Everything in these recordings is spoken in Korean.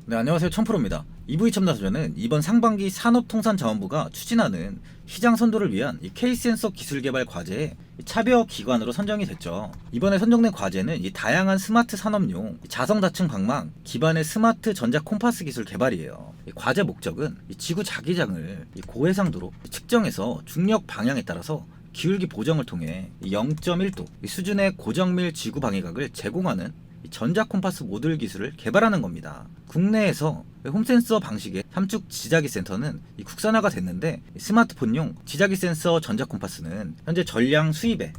네, 안녕하세요. 천프로입니다. EV첨단소재는 이번 상반기 산업통상자원부가 추진하는 시장 선도를 위한 이 K센서 기술 개발 과제의 차별 기관으로 선정이 됐죠. 이번에 선정된 과제는 이 다양한 스마트 산업용 자성 다층 방망 기반의 스마트 전자 콤파스 기술 개발이에요. 이 과제 목적은 이 지구 자기장을 이 고해상도로 측정해서 중력 방향에 따라서 기울기 보정을 통해 0.1도 수준의 고정밀 지구 방위각을 제공하는 전자 콤파스 모듈 기술을 개발하는 겁니다. 국내에서 홈센서 방식의 삼축 지자기 센터는 국산화가 됐는데, 스마트폰용 지자기 센서 전자 콤파스는 현재 전량 수입에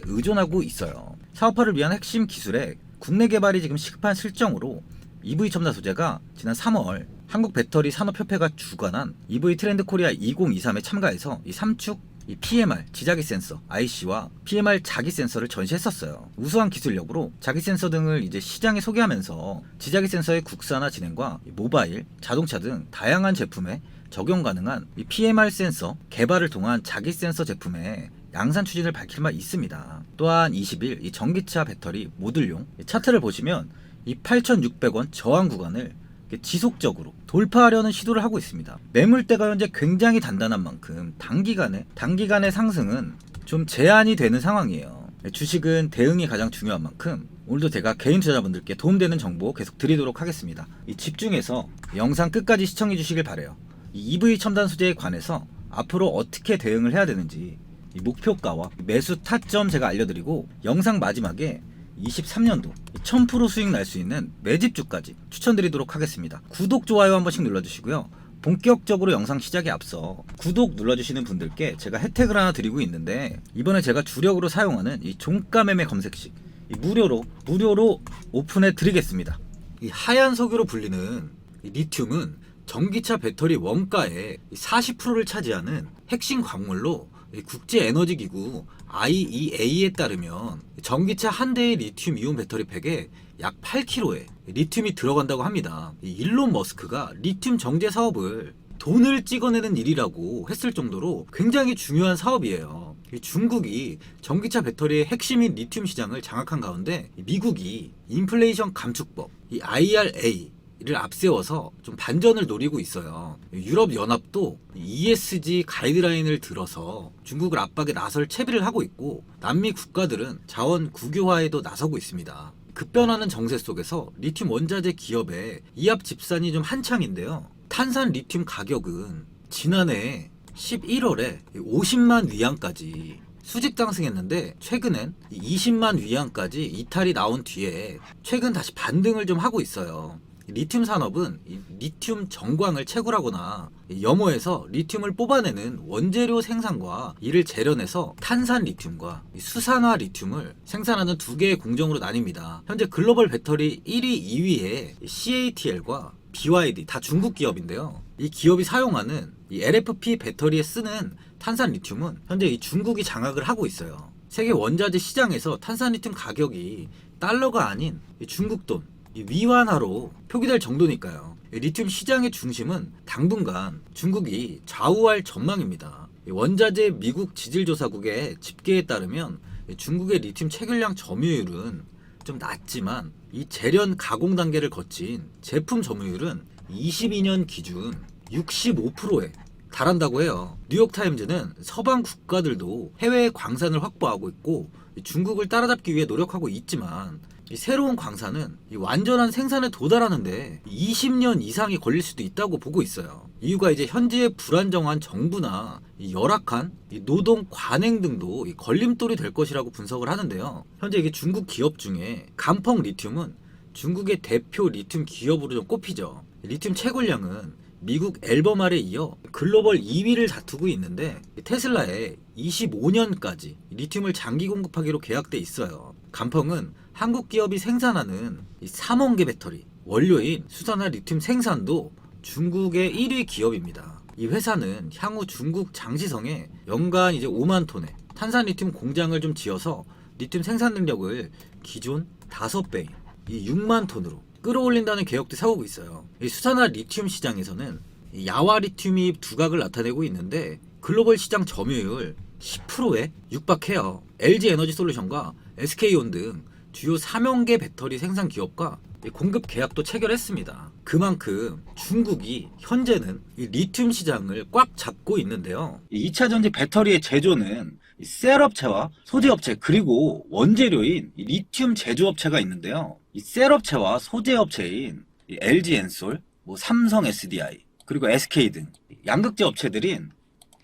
의존하고 있어요. 사업화를 위한 핵심 기술의 국내 개발이 지금 시급한 실정으로 EV 첨단 소재가 지난 3월 한국 배터리 산업협회가 주관한 EV 트렌드 코리아 2023에 참가해서 이 삼축 PMR 지자기 센서 IC와 PMR 자기 센서를 전시했었어요. 우수한 기술력으로 자기 센서 등을 시장에 소개하면서 지자기 센서의 국산화 진행과 모바일, 자동차 등 다양한 제품에 적용 가능한 PMR 센서 개발을 통한 자기 센서 제품의 양산 추진을 밝힌 바 있습니다. 또한 20일 이 전기차 배터리 모듈용 차트를 보시면 이 8,600원 저항 구간을 지속적으로 돌파하려는 시도를 하고 있습니다. 매물대가 현재 굉장히 단단한 만큼 단기간의 상승은 좀 제한이 되는 상황이에요. 주식은 대응이 가장 중요한 만큼 오늘도 제가 개인 투자자분들께 도움되는 정보 계속 드리도록 하겠습니다. 집중해서 영상 끝까지 시청해 주시길 바라요. 이 EV 첨단 소재에 관해서 앞으로 어떻게 대응을 해야 되는지 목표가와 매수 타점 제가 알려드리고, 영상 마지막에 23년도 1000% 수익 날 수 있는 매집주까지 추천드리도록 하겠습니다. 구독, 좋아요 한 번씩 눌러주시고요. 본격적으로 영상 시작에 앞서 구독 눌러주시는 분들께 제가 혜택을 하나 드리고 있는데, 이번에 제가 주력으로 사용하는 이 종가 매매 검색식 무료로 오픈해 드리겠습니다. 이 하얀 석유로 불리는 이 리튬은 전기차 배터리 원가의 40%를 차지하는 핵심 광물로 국제에너지기구 IEA에 따르면 전기차 한 대의 리튬 이온 배터리 팩에 약 8kg의 리튬이 들어간다고 합니다. 일론 머스크가 리튬 정제 사업을 돈을 찍어내는 일이라고 했을 정도로 굉장히 중요한 사업이에요. 중국이 전기차 배터리의 핵심인 리튬 시장을 장악한 가운데 미국이 인플레이션 감축법 IRA 를 앞세워서 좀 반전을 노리고 있어요. 유럽연합도 ESG 가이드라인을 들어서 중국을 압박에 나설 채비를 하고 있고, 남미 국가들은 자원 국유화에도 나서고 있습니다. 급변하는 정세 속에서 리튬 원자재 기업의 이합 집산이 좀 한창인데요. 탄산 리튬 가격은 지난해 11월에 50만 위안까지 수직 상승했는데, 최근엔 20만 위안까지 이탈이 나온 뒤에 최근 다시 반등을 좀 하고 있어요. 리튬 산업은 리튬 정광을 채굴하거나 염호에서 리튬을 뽑아내는 원재료 생산과 이를 재련해서 탄산 리튬과 수산화 리튬을 생산하는 두 개의 공정으로 나뉩니다. 현재 글로벌 배터리 1위, 2위에 CATL과 BYD 다 중국 기업인데요. 이 기업이 사용하는 이 LFP 배터리에 쓰는 탄산 리튬은 현재 이 중국이 장악을 하고 있어요. 세계 원자재 시장에서 탄산 리튬 가격이 달러가 아닌 중국 돈 위안화로 표기될 정도니까요. 리튬 시장의 중심은 당분간 중국이 좌우할 전망입니다. 원자재 미국 지질조사국의 집계에 따르면 중국의 리튬 체결량 점유율은 좀 낮지만 이 재련 가공 단계를 거친 제품 점유율은 22년 기준 65%에 달한다고 해요. 뉴욕타임즈는 서방 국가들도 해외에 광산을 확보하고 있고 중국을 따라잡기 위해 노력하고 있지만, 이 새로운 광산은 이 완전한 생산에 도달하는데 20년 이상이 걸릴 수도 있다고 보고 있어요. 이유가 현재의 불안정한 정부나 이 열악한 이 노동 관행 등도 이 걸림돌이 될 것이라고 분석을 하는데요. 현재 이게 중국 기업 중에 간펑 리튬은 중국의 대표 리튬 기업으로 좀 꼽히죠. 리튬 채굴량은 미국 앨범알에 이어 글로벌 2위를 다투고 있는데, 테슬라에 25년까지 리튬을 장기 공급하기로 계약돼 있어요. 간펑은 한국 기업이 생산하는 3원계 배터리 원료인 수산화 리튬 생산도 중국의 1위 기업입니다. 이 회사는 향후 중국 장시성에 연간 5만 톤의 탄산 리튬 공장을 좀 지어서 리튬 생산 능력을 기존 5배인 6만 톤으로 끌어올린다는 계획도 세우고 있어요. 이 수산화 리튬 시장에서는 야화 리튬이 두각을 나타내고 있는데, 글로벌 시장 점유율 10%에 육박해요. LG 에너지 솔루션과 SK온 등 주요 3형계 배터리 생산 기업과 공급 계약도 체결했습니다. 그만큼 중국이 현재는 이 리튬 시장을 꽉 잡고 있는데요. 이 2차전지 배터리의 제조는 이 셀업체와 소재업체 그리고 원재료인 이 리튬 제조업체가 있는데요. 이 셀업체와 소재업체인 이 LG엔솔, 뭐 삼성 SDI, 그리고 SK 등 양극재 업체들인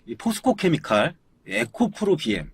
이 포스코 케미칼, 에코프로 BM,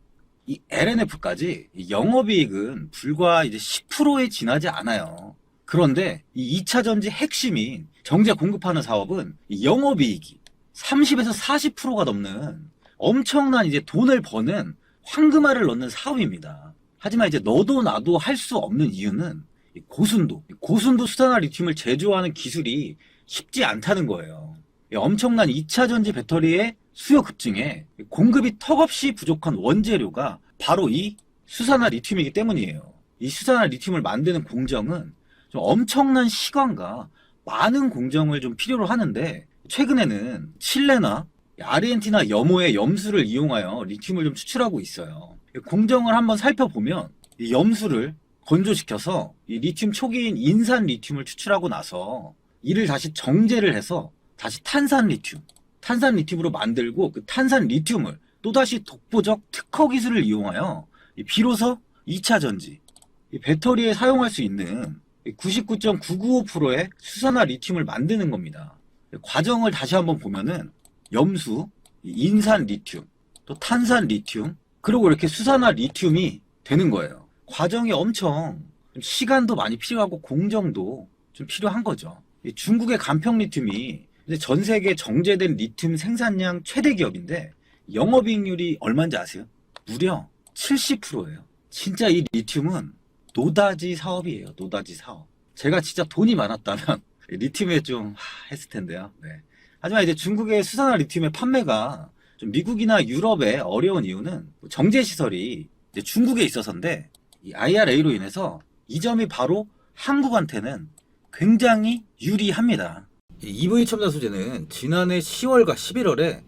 이 LNF까지 영업이익은 불과 이제 10%에 지나지 않아요. 그런데 이 2차전지 핵심인 정제 공급하는 사업은 이 영업이익이 30에서 40%가 넘는 엄청난 이제 돈을 버는 황금알을 넣는 사업입니다. 하지만 이제 너도 나도 할 수 없는 이유는 이 고순도 수산화 리튬을 제조하는 기술이 쉽지 않다는 거예요. 이 엄청난 2차전지 배터리의 수요 급증에 공급이 턱없이 부족한 원재료가 바로 이 수산화 리튬이기 때문이에요. 이 수산화 리튬을 만드는 공정은 좀 엄청난 시간과 많은 공정을 좀 필요로 하는데 최근에는 칠레나 아르헨티나 염호의 염수를 이용하여 리튬을 좀 추출하고 있어요. 공정을 한번 살펴보면 이 염수를 건조시켜서 이 리튬 초기인 인산 리튬을 추출하고 나서 이를 다시 정제를 해서 다시 탄산 리튬으로 만들고 그 탄산 리튬을 또다시 독보적 특허 기술을 이용하여 비로소 2차 전지 배터리에 사용할 수 있는 99.995%의 수산화 리튬을 만드는 겁니다. 과정을 다시 한번 보면은 염수, 인산 리튬, 또 탄산 리튬, 그리고 이렇게 수산화 리튬이 되는 거예요. 과정이 엄청 시간도 많이 필요하고 공정도 좀 필요한 거죠. 중국의 간평 리튬이 이제 전 세계 정제된 리튬 생산량 최대 기업인데 영업이익률이 얼마인지 아세요? 무려 70%예요. 진짜 이 리튬은 노다지 사업이에요. 노다지 사업. 제가 진짜 돈이 많았다면 리튬에 좀 했을 텐데요. 네. 하지만 이제 중국의 수산화 리튬의 판매가 좀 미국이나 유럽에 어려운 이유는 정제 시설이 이제 중국에 있어서인데 이 IRA로 인해서 이 점이 바로 한국한테는 굉장히 유리합니다. 이 EV 첨단 소재는 지난해 10월과 11월에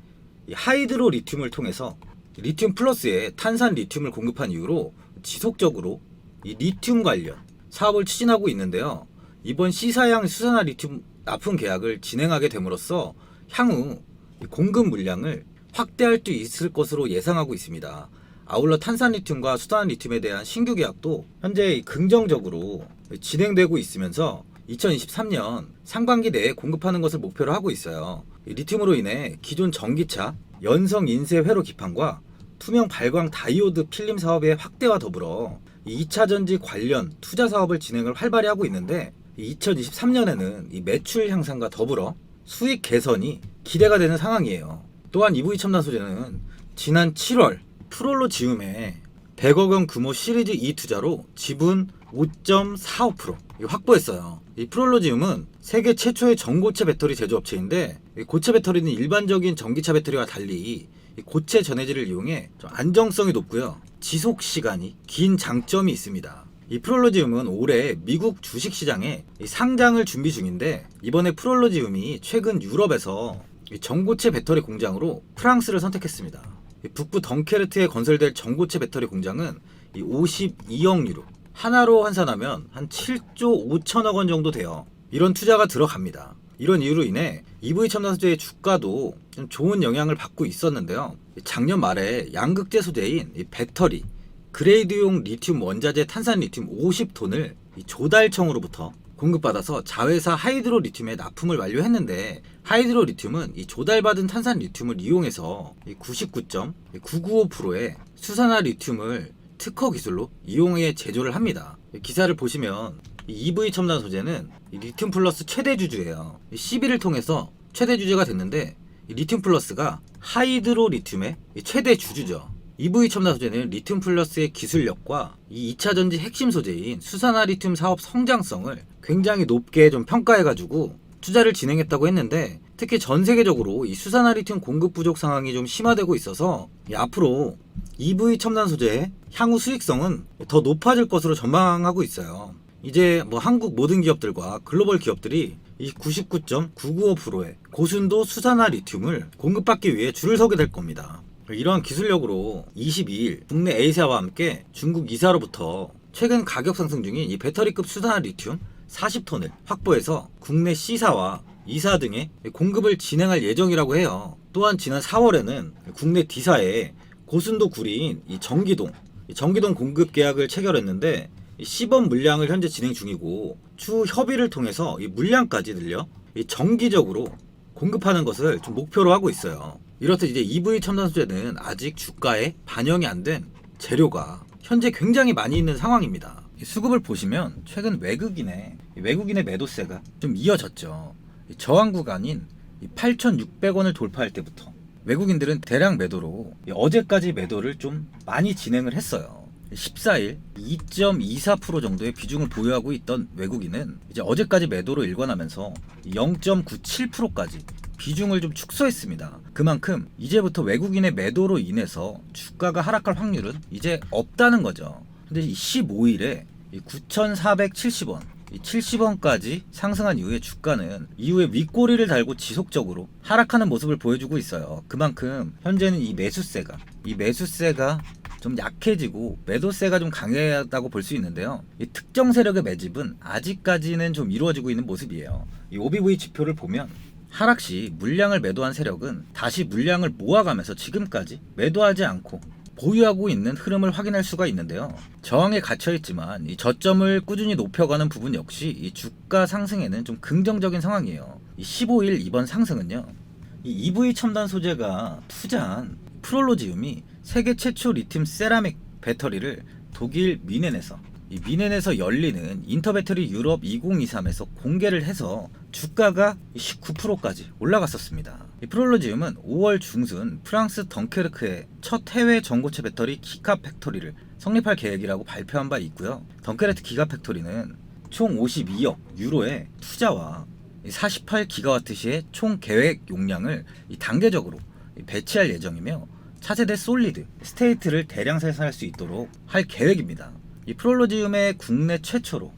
이 하이드로 리튬을 통해서 리튬 플러스에 탄산 리튬을 공급한 이후로 지속적으로 이 리튬 관련 사업을 추진하고 있는데요. 이번 C사양 수산화 리튬 납품 계약을 진행하게 됨으로써 향후 공급 물량을 확대할 수 있을 것으로 예상하고 있습니다. 아울러 탄산 리튬과 수산화 리튬에 대한 신규 계약도 현재 긍정적으로 진행되고 있으면서 2023년 상반기 내에 공급하는 것을 목표로 하고 있어요. 리튬으로 인해 기존 전기차 연성 인쇄 회로 기판과 투명 발광 다이오드 필름 사업의 확대와 더불어 2차 전지 관련 투자 사업을 진행을 활발히 하고 있는데 2023년에는 이 매출 향상과 더불어 수익 개선이 기대가 되는 상황이에요. 또한 EV 첨단 소재는 지난 7월 프롤로 지음에 100억 원 규모 시리즈 E 투자로 지분 5.45% 확보했어요. 이 프롤로지움은 세계 최초의 전고체 배터리 제조업체인데 고체 배터리는 일반적인 전기차 배터리와 달리 고체 전해질을 이용해 좀 안정성이 높고요. 지속 시간이 긴 장점이 있습니다. 이 프롤로지움은 올해 미국 주식시장에 상장을 준비 중인데 이번에 프롤로지움이 최근 유럽에서 전고체 배터리 공장으로 프랑스를 선택했습니다. 북부 덩케르트에 건설될 전고체 배터리 공장은 52억 유로, 하나로 환산하면 한 7조 5천억 원 정도 돼요. 이런 투자가 들어갑니다. 이런 이유로 인해 EV 첨단 소재의 주가도 좀 좋은 영향을 받고 있었는데요. 작년 말에 양극재 소재인 배터리, 그레이드용 리튬 원자재 탄산 리튬 50톤을 조달청으로부터 공급받아서 자회사 하이드로 리튬에 납품을 완료했는데 하이드로 리튬은 이 조달받은 탄산 리튬을 이용해서 99.995%의 수산화 리튬을 특허 기술로 이용해 제조를 합니다. 기사를 보시면 EV 첨단 소재는 리튬 플러스 최대 주주예요. CB를 통해서 최대 주주가 됐는데 리튬 플러스가 하이드로 리튬의 최대 주주죠. EV 첨단 소재는 리튬 플러스의 기술력과 이 2차 전지 핵심 소재인 수산화 리튬 사업 성장성을 굉장히 높게 좀 평가해가지고 투자를 진행했다고 했는데 특히 전 세계적으로 이 수산화 리튬 공급 부족 상황이 좀 심화되고 있어서 앞으로 EV 첨단 소재의 향후 수익성은 더 높아질 것으로 전망하고 있어요. 이제 뭐 한국 모든 기업들과 글로벌 기업들이 이 99.995%의 고순도 수산화 리튬을 공급받기 위해 줄을 서게 될 겁니다. 이러한 기술력으로 22일 국내 A사와 함께 중국 2사로부터 최근 가격 상승 중인 이 배터리급 수산화 리튬 40톤을 확보해서 국내 C사와 E사 등의 공급을 진행할 예정이라고 해요. 또한 지난 4월에는 국내 D사에 고순도 구리인 이 정기동 공급 계약을 체결했는데 시범 물량을 현재 진행 중이고 추후 협의를 통해서 이 물량까지 늘려 이 정기적으로 공급하는 것을 좀 목표로 하고 있어요. 이렇듯 이제 EV 첨단 소재는 아직 주가에 반영이 안 된 재료가 현재 굉장히 많이 있는 상황입니다. 수급을 보시면 최근 외국인의 매도세가 좀 이어졌죠. 저항 구간인 8,600원을 돌파할 때부터 외국인들은 대량 매도로 어제까지 매도를 좀 많이 진행을 했어요. 14일 2.24% 정도의 비중을 보유하고 있던 외국인은 이제 어제까지 매도로 일관하면서 0.97%까지 비중을 좀 축소했습니다. 그만큼 이제부터 외국인의 매도로 인해서 주가가 하락할 확률은 이제 없다는 거죠. 근데 15일에 9,470원, 70원까지 상승한 이후에 주가는 이후에 윗꼬리를 달고 지속적으로 하락하는 모습을 보여주고 있어요. 그만큼 현재는 이 매수세가 좀 약해지고 매도세가 좀 강하다고 볼 수 있는데요. 이 특정 세력의 매집은 아직까지는 좀 이루어지고 있는 모습이에요. 이 OBV 지표를 보면 하락 시 물량을 매도한 세력은 다시 물량을 모아가면서 지금까지 매도하지 않고 보유하고 있는 흐름을 확인할 수가 있는데요. 저항에 갇혀있지만 이 저점을 꾸준히 높여가는 부분 역시 이 주가 상승에는 좀 긍정적인 상황이에요. 이 15일 이번 상승은요, 이 EV 첨단 소재가 투자한 프롤로지움이 세계 최초 리튬 세라믹 배터리를 독일 미넨에서 열리는 인터배터리 유럽 2023에서 공개를 해서 주가가 19%까지 올라갔었습니다. 이 프롤로지움은 5월 중순 프랑스 덩케르크의 첫 해외 전고체 배터리 기가팩토리를 성립할 계획이라고 발표한 바 있고요. 덩케르크 기가팩토리는 총 52억 유로의 투자와 48기가와트시의 총 계획 용량을 단계적으로 배치할 예정이며 차세대 솔리드 스테이트를 대량 생산할 수 있도록 할 계획입니다. 이 프롤로지움의 국내 최초로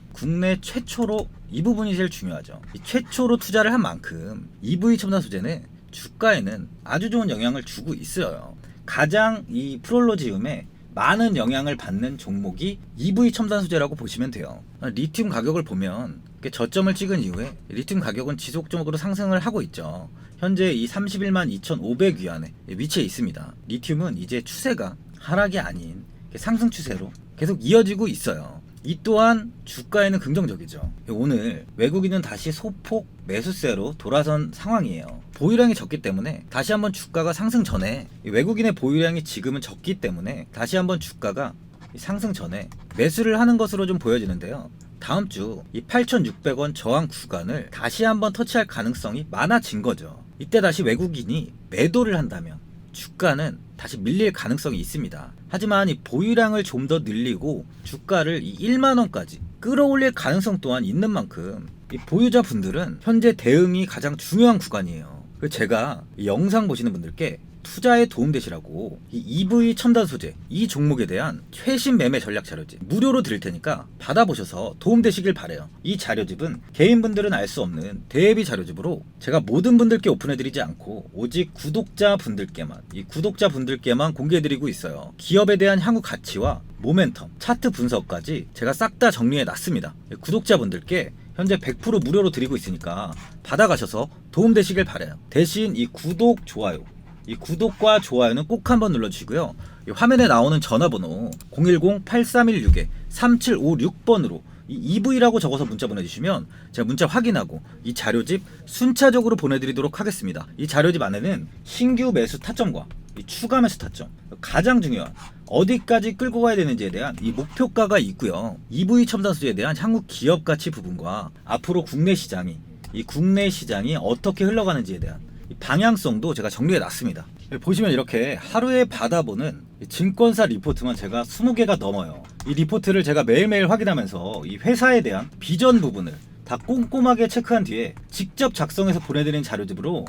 이 부분이 제일 중요하죠. 이 최초로 투자를 한 만큼 EV 첨단 소재는 주가에는 아주 좋은 영향을 주고 있어요. 가장 이 프롤로지움에 많은 영향을 받는 종목이 EV 첨단 소재라고 보시면 돼요. 리튬 가격을 보면 저점을 찍은 이후에 리튬 가격은 지속적으로 상승을 하고 있죠. 현재 이 31만 2,500위안에 위치해 있습니다. 리튬은 이제 추세가 하락이 아닌 상승 추세로 계속 이어지고 있어요. 이 또한 주가에는 긍정적이죠. 오늘 외국인은 다시 소폭 매수세로 돌아선 상황이에요. 보유량이 적기 때문에 다시 한번 주가가 상승 전에 외국인의 보유량이 지금은 적기 때문에 다시 한번 주가가 상승 전에 매수를 하는 것으로 좀 보여지는데요. 다음 주 이 8,600원 저항 구간을 다시 한번 터치할 가능성이 많아진 거죠. 이때 다시 외국인이 매도를 한다면 주가는 다시 밀릴 가능성이 있습니다. 하지만 이 보유량을 좀 더 늘리고 주가를 이 1만원까지 끌어올릴 가능성 또한 있는 만큼 이 보유자분들은 현재 대응이 가장 중요한 구간이에요. 제가 이 영상 보시는 분들께 투자에 도움되시라고 이 EV 첨단 소재 이 종목에 대한 최신 매매 전략 자료집 무료로 드릴 테니까 받아보셔서 도움되시길 바래요. 이 자료집은 개인분들은 알 수 없는 대비 자료집으로 제가 모든 분들께 오픈해드리지 않고 오직 구독자분들께만 공개해드리고 있어요. 기업에 대한 향후 가치와 모멘텀, 차트 분석까지 제가 싹 다 정리해놨습니다. 구독자분들께 현재 100% 무료로 드리고 있으니까 받아가셔서 도움되시길 바래요. 대신 이 구독, 좋아요 이 구독과 좋아요는 꼭 한번 눌러주시고요. 이 화면에 나오는 전화번호 010-8316-3756번으로 이 EV라고 적어서 문자 보내주시면 제가 문자 확인하고 이 자료집 순차적으로 보내드리도록 하겠습니다. 이 자료집 안에는 신규 매수 타점과 이 추가 매수 타점, 가장 중요한 어디까지 끌고 가야 되는지에 대한 이 목표가가 있고요. EV 첨단 소재에 대한 향후 기업 가치 부분과 앞으로 국내 시장이 어떻게 흘러가는지에 대한 방향성도 제가 정리해 놨습니다. 보시면 이렇게 하루에 받아보는 증권사 리포트만 제가 20개가 넘어요. 이 리포트를 제가 매일매일 확인하면서 이 회사에 대한 비전 부분을 다 꼼꼼하게 체크한 뒤에 직접 작성해서 보내드린 자료집으로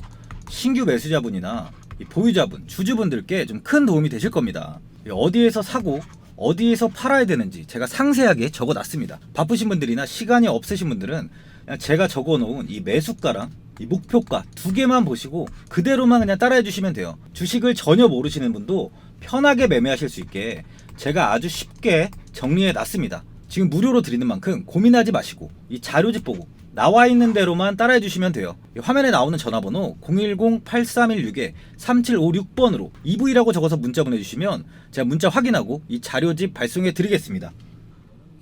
신규 매수자분이나 보유자분, 주주분들께 좀 큰 도움이 되실 겁니다. 어디에서 사고 어디에서 팔아야 되는지 제가 상세하게 적어놨습니다. 바쁘신 분들이나 시간이 없으신 분들은 그냥 제가 적어놓은 이 매수가랑 이 목표가 두 개만 보시고 그대로만 그냥 따라해 주시면 돼요. 주식을 전혀 모르시는 분도 편하게 매매하실 수 있게 제가 아주 쉽게 정리해 놨습니다. 지금 무료로 드리는 만큼 고민하지 마시고 이 자료집 보고 나와 있는 대로만 따라해 주시면 돼요. 화면에 나오는 전화번호 010-8316-3756번으로 EV라고 적어서 문자 보내주시면 제가 문자 확인하고 이 자료집 발송해 드리겠습니다.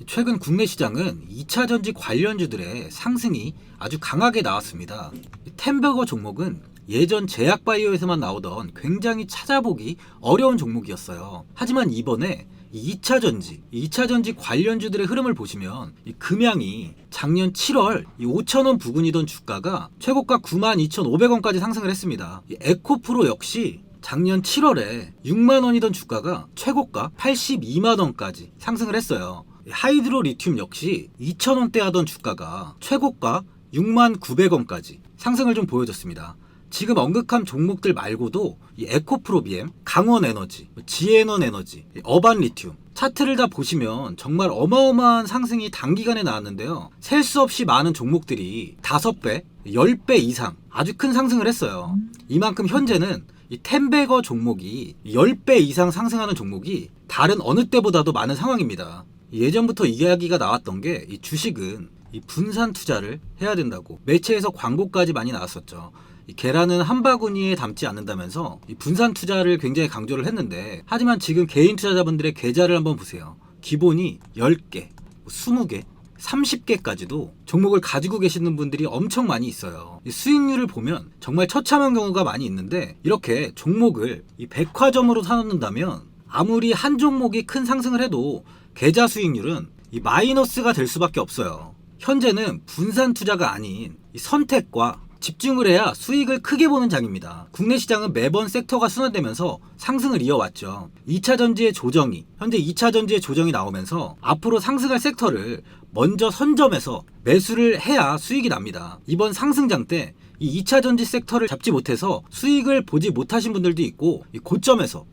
최근 국내 시장은 2차전지 관련주들의 상승이 아주 강하게 나왔습니다. 템버거 종목은 예전 제약바이오에서만 나오던 굉장히 찾아보기 어려운 종목이었어요. 하지만 이번에 2차전지 관련주들의 흐름을 보시면 이 금양이 작년 7월 5,000원 부근이던 주가가 최고가 92,500원까지 상승을 했습니다. 이 에코프로 역시 작년 7월에 6만원이던 주가가 최고가 82만원까지 상승을 했어요. 하이드로 리튬 역시 2,000원대 하던 주가가 최고가 69,900원까지 상승을 좀 보여줬습니다. 지금 언급한 종목들 말고도 이 에코프로비엠, 강원에너지, 지에너에너지, 어반리튬 차트를 다 보시면 정말 어마어마한 상승이 단기간에 나왔는데요. 셀 수 없이 많은 종목들이 5배, 10배 이상 아주 큰 상승을 했어요. 이만큼 현재는 이 템베거 종목이 10배 이상 상승하는 종목이 다른 어느 때보다도 많은 상황입니다. 예전부터 이야기가 나왔던 게 이 주식은 이 분산 투자를 해야 된다고 매체에서 광고까지 많이 나왔었죠. 이 계란은 한 바구니에 담지 않는다면서 이 분산 투자를 굉장히 강조를 했는데, 하지만 지금 개인 투자자분들의 계좌를 한번 보세요. 기본이 10개, 20개, 30개까지도 종목을 가지고 계시는 분들이 엄청 많이 있어요. 이 수익률을 보면 정말 처참한 경우가 많이 있는데, 이렇게 종목을 이 백화점으로 사놓는다면 아무리 한 종목이 큰 상승을 해도 계좌 수익률은 이 마이너스가 될 수밖에 없어요. 현재는 분산 투자가 아닌 이 선택과 집중을 해야 수익을 크게 보는 장입니다. 국내 시장은 매번 섹터가 순환되면서 상승을 이어왔죠. 2차전지의 조정이, 현재 2차전지의 조정이 나오면서 앞으로 상승할 섹터를 먼저 선점해서 매수를 해야 수익이 납니다. 이번 상승장 때 이 2차전지 섹터를 잡지 못해서 수익을 보지 못하신 분들도 있고, 이 고점에서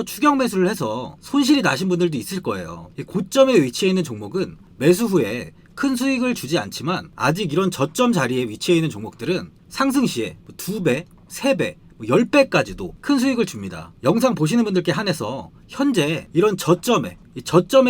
추격 매수를 해서 손실이 나신 분들도 있을 거예요. 이 고점에 위치해 있는 종목은 매수 후에 큰 수익을 주지 않지만, 아직 이런 저점 자리에 위치해 있는 종목들은 상승 시에 2배, 3배, 10배까지도 큰 수익을 줍니다. 영상 보시는 분들께 한해서 현재 이런 저점에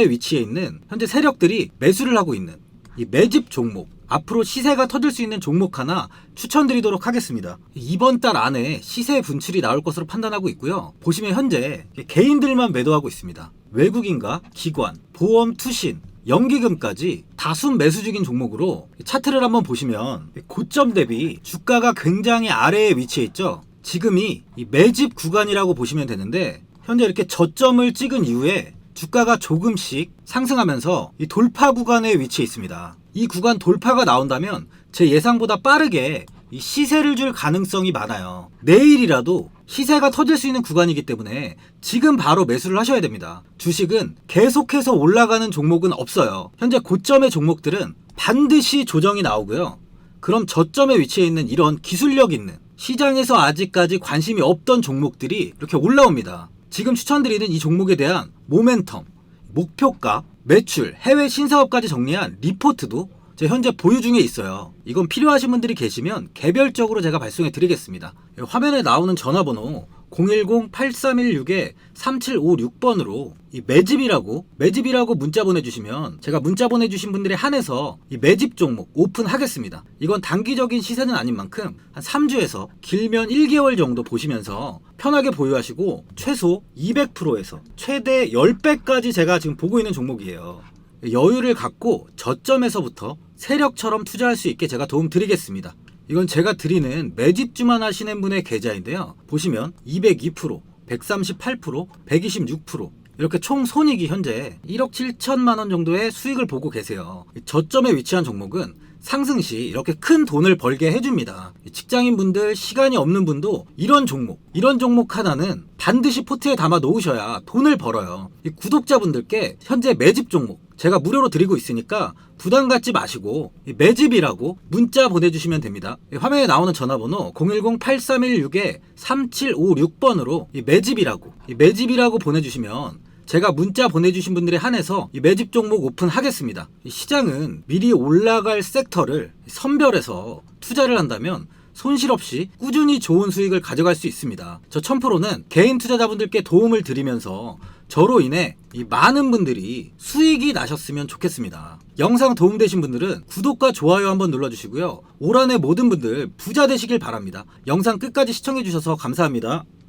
위치해 있는 현재 세력들이 매수를 하고 있는 이 매집 종목, 앞으로 시세가 터질 수 있는 종목 하나 추천드리도록 하겠습니다. 이번 달 안에 시세 분출이 나올 것으로 판단하고 있고요. 보시면 현재 개인들만 매도하고 있습니다. 외국인과 기관, 보험, 투신, 연기금까지 다수 매수 중인 종목으로 차트를 한번 보시면 고점 대비 주가가 굉장히 아래에 위치해 있죠. 지금이 이 매집 구간이라고 보시면 되는데, 현재 이렇게 저점을 찍은 이후에 주가가 조금씩 상승하면서 이 돌파 구간에 위치해 있습니다. 이 구간 돌파가 나온다면 제 예상보다 빠르게 이 시세를 줄 가능성이 많아요. 내일이라도 시세가 터질 수 있는 구간이기 때문에 지금 바로 매수를 하셔야 됩니다. 주식은 계속해서 올라가는 종목은 없어요. 현재 고점의 종목들은 반드시 조정이 나오고요. 그럼 저점에 위치해 있는 이런 기술력 있는, 시장에서 아직까지 관심이 없던 종목들이 이렇게 올라옵니다. 지금 추천드리는 이 종목에 대한 모멘텀, 목표가, 매출, 해외 신사업까지 정리한 리포트도 제 현재 보유 중에 있어요. 이건 필요하신 분들이 계시면 개별적으로 제가 발송해 드리겠습니다. 화면에 나오는 전화번호 010-8316-3756번으로 이 매집이라고 문자 보내주시면 제가 문자 보내주신 분들에 한해서 이 매집 종목 오픈하겠습니다. 이건 단기적인 시세는 아닌 만큼 한 3주에서 길면 1개월 정도 보시면서 편하게 보유하시고 최소 200%에서 최대 10배까지 제가 지금 보고 있는 종목이에요. 여유를 갖고 저점에서부터 세력처럼 투자할 수 있게 제가 도움 드리겠습니다. 이건 제가 드리는 매집주만 하시는 분의 계좌인데요. 보시면 202%, 138%, 126% 이렇게 총 손익이 현재 1억 7천만 원 정도의 수익을 보고 계세요. 저점에 위치한 종목은 상승 시 이렇게 큰 돈을 벌게 해줍니다. 직장인분들, 시간이 없는 분도 이런 종목 하나는 반드시 포트에 담아 놓으셔야 돈을 벌어요. 이 구독자분들께 현재 매집 종목 제가 무료로 드리고 있으니까 부담 갖지 마시고 매집이라고 문자 보내주시면 됩니다. 화면에 나오는 전화번호 010-8316-3756번으로 매집이라고 보내주시면 제가 문자 보내주신 분들에 한해서 이 매집 종목 오픈하겠습니다. 이 시장은 미리 올라갈 섹터를 선별해서 투자를 한다면 손실 없이 꾸준히 좋은 수익을 가져갈 수 있습니다. 저 1000%는 개인 투자자분들께 도움을 드리면서 저로 인해 이 많은 분들이 수익이 나셨으면 좋겠습니다. 영상 도움되신 분들은 구독과 좋아요 한번 눌러주시고요. 올 한해 모든 분들 부자 되시길 바랍니다. 영상 끝까지 시청해주셔서 감사합니다.